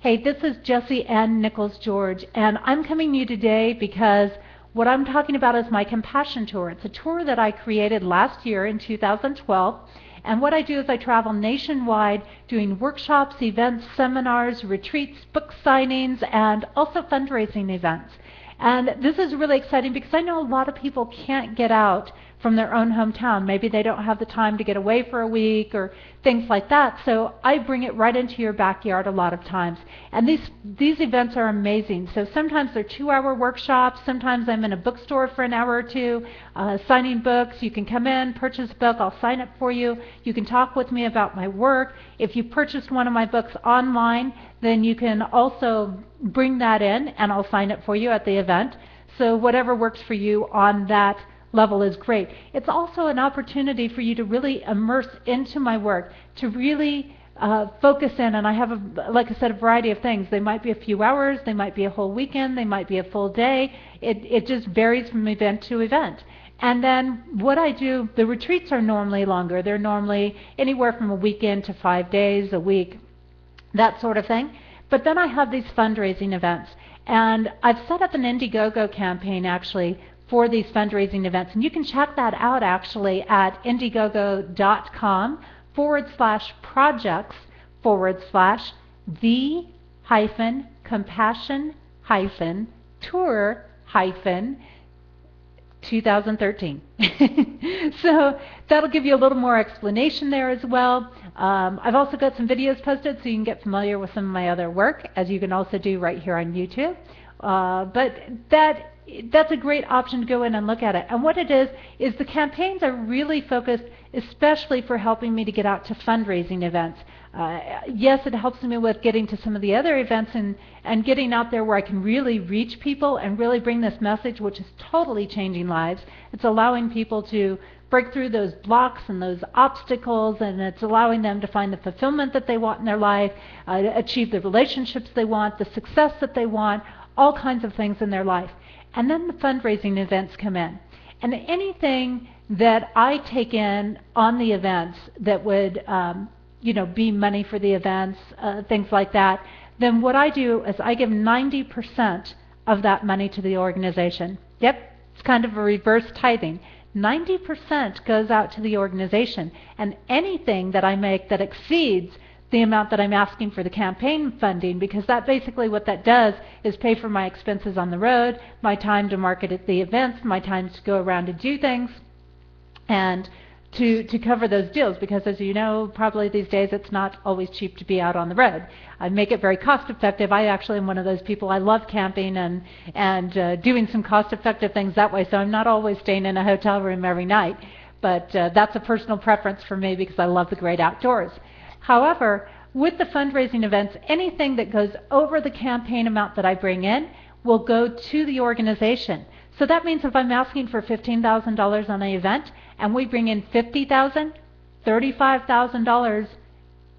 Hey, this is Jessie Ann Nichols George, and I'm coming to you today because what I'm talking about is my Compassion Tour. It's a tour that I created last year in 2012, and what I do is I travel nationwide doing workshops, events, seminars, retreats, book signings, and also fundraising events. And this is really exciting because I know a lot of people can't get out from their own hometown. Maybe they don't have the time to get away for a week or things like that. So I bring it right into your backyard a lot of times. And these events are amazing. So sometimes they're 2-hour workshops. Sometimes I'm in a bookstore for an hour or two signing books. You can come in, purchase a book. I'll sign it for you. You can talk with me about my work. If you purchased one of my books online, then you can also bring that in and I'll sign it for you at the event. So whatever works for you on that level is great. It's also an opportunity for you to really immerse into my work, to really focus in, and I have, like I said, a variety of things. They might be a few hours, they might be a whole weekend, they might be a full day. It just varies from event to event. And then what I do, the retreats are normally longer. They're normally anywhere from a weekend to 5 days, a week, that sort of thing. But then I have these fundraising events. And I've set up an Indiegogo campaign actually for these fundraising events. And you can check that out actually at indiegogo.com/projects/the-compassion-tour-2013. So that'll give you a little more explanation there as well. I've also got some videos posted so you can get familiar with some of my other work, as you can also do right here on YouTube. But that's a great option to go in and look at it. And what it is the campaigns are really focused especially for helping me to get out to fundraising events. Yes, it helps me with getting to some of the other events and getting out there where I can really reach people and really bring this message, which is totally changing lives. It's allowing people to break through those blocks and those obstacles, and it's allowing them to find the fulfillment that they want in their life, achieve the relationships they want, the success that they want, all kinds of things in their life. And then the fundraising events come in. And anything that I take in on the events that would be money for the events, things like that, then what I do is I give 90% of that money to the organization. Yep, it's kind of a reverse tithing. 90% goes out to the organization, and anything that I make that exceeds the amount that I'm asking for the campaign funding, because that basically what that does is pay for my expenses on the road, my time to market at the events, my time to go around and do things, and to cover those deals, because as you know, probably these days it's not always cheap to be out on the road. I make it very cost effective. I actually am one of those people. I love camping and doing some cost effective things that way, so I'm not always staying in a hotel room every night, but that's a personal preference for me because I love the great outdoors. However, with the fundraising events, anything that goes over the campaign amount that I bring in will go to the organization. So that means if I'm asking for $15,000 on an event and we bring in $50,000, $35,000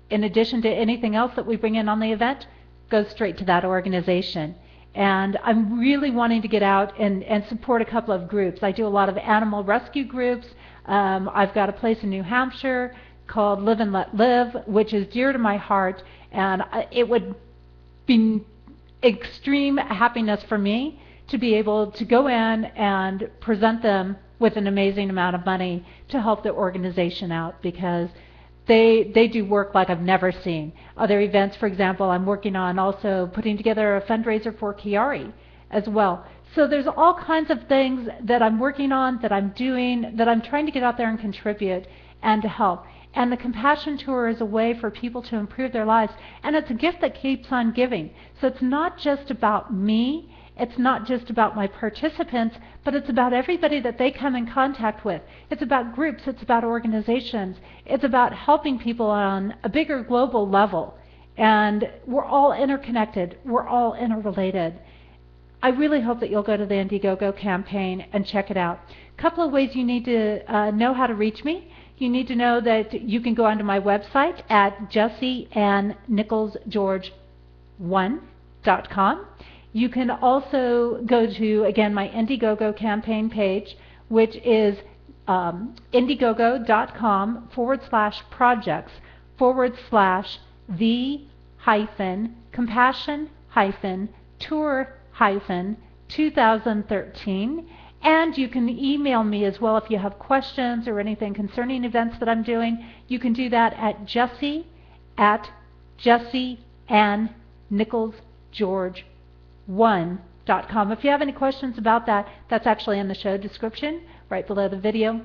in addition to anything else that we bring in on the event goes straight to that organization. And I'm really wanting to get out and support a couple of groups. I do a lot of animal rescue groups. I've got a place in New Hampshire called Live and Let Live, which is dear to my heart, and it would be extreme happiness for me to be able to go in and present them with an amazing amount of money to help the organization out, because they do work like I've never seen. Other events, for example, I'm working on also putting together a fundraiser for Chiari as well. So there's all kinds of things that I'm working on, that I'm doing, that I'm trying to get out there and contribute and to help. And the Compassion Tour is a way for people to improve their lives. And it's a gift that keeps on giving. So it's not just about me. It's not just about my participants, but it's about everybody that they come in contact with. It's about groups. It's about organizations. It's about helping people on a bigger global level. And we're all interconnected. We're all interrelated. I really hope that you'll go to the Indiegogo campaign and check it out. A couple of ways you need to know how to reach me. You need to know that you can go onto my website at jessieannnicholsgeorge1.com. You can also go to, again, my Indiegogo campaign page, which is indiegogo.com/projects/the compassion-tour-2013. And you can email me as well if you have questions or anything concerning events that I'm doing. You can do that at Jessie@JessieAnnNicholsGeorge1.com. If you have any questions about that, that's actually in the show description right below the video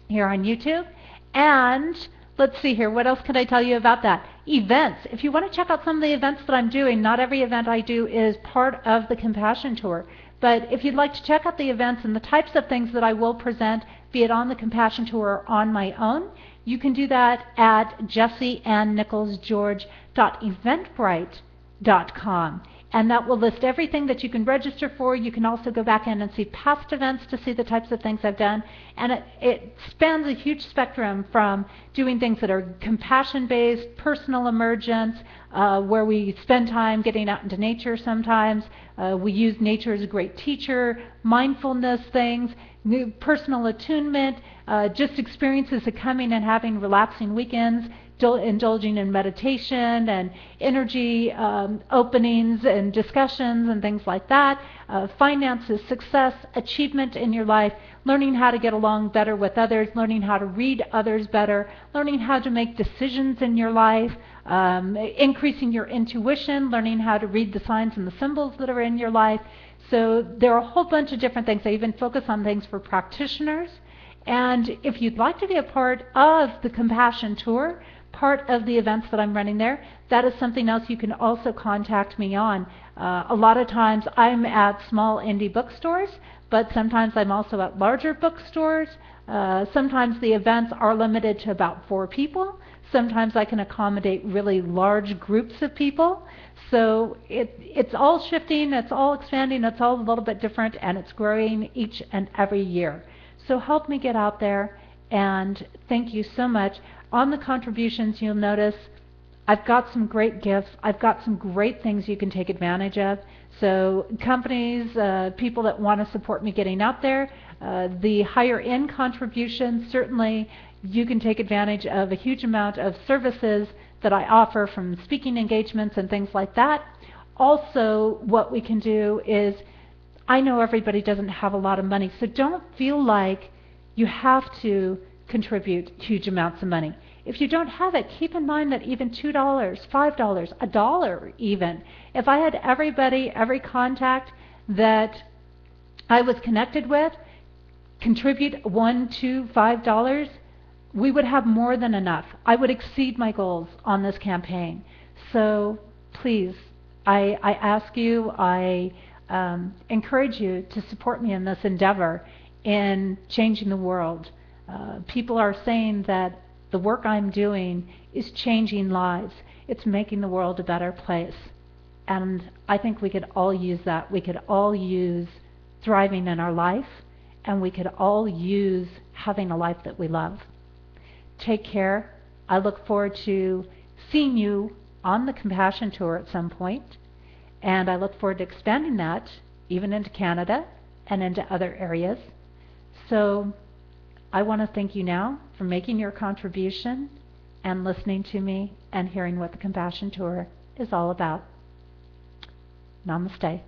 here on YouTube. And let's see here, what else can I tell you about that? Events. If you want to check out some of the events that I'm doing, not every event I do is part of the Compassion Tour. But if you'd like to check out the events and the types of things that I will present, be it on the Compassion Tour or on my own, you can do that at JessieAnnNicholsGeorge.eventbrite.com. And that will list everything that you can register for. You can also go back in and see past events to see the types of things I've done. And it spans a huge spectrum from doing things that are compassion-based, personal emergence, where we spend time getting out into nature sometimes. We use nature as a great teacher, mindfulness things, personal attunement, just experiences of coming and having relaxing weekends, indulging in meditation and energy openings and discussions and things like that, finances, success, achievement in your life, learning how to get along better with others, learning how to read others better, learning how to make decisions in your life, increasing your intuition, learning how to read the signs and the symbols that are in your life. So there are a whole bunch of different things. I even focus on things for practitioners. And if you'd like to be a part of the Compassion Tour, part of the events that I'm running there, that is something else you can also contact me on. A lot of times I'm at small indie bookstores, but sometimes I'm also at larger bookstores. Sometimes the events are limited to about 4 people. Sometimes I can accommodate really large groups of people. So it's all shifting, it's all expanding, it's all a little bit different, and it's growing each and every year. So help me get out there, and thank you so much. On the contributions, you'll notice I've got some great gifts. I've got some great things you can take advantage of. So companies, people that want to support me getting out there, the higher end contributions, certainly you can take advantage of a huge amount of services that I offer, from speaking engagements and things like that. Also, what we can do is, I know everybody doesn't have a lot of money, so don't feel like you have to contribute huge amounts of money. If you don't have it, keep in mind that even $2, $5, $1 even, if I had everybody, every contact that I was connected with contribute $1, $2, $5, we would have more than enough. I would exceed my goals on this campaign. So please, I ask you, I encourage you to support me in this endeavor in changing the world. People are saying that the work I'm doing is changing lives. It's making the world a better place. And I think we could all use that. We could all use thriving in our life, and we could all use having a life that we love. Take care. I look forward to seeing you on the Compassion Tour at some point, and I look forward to expanding that even into Canada and into other areas. So I want to thank you now for making your contribution and listening to me and hearing what the Compassion Tour is all about. Namaste.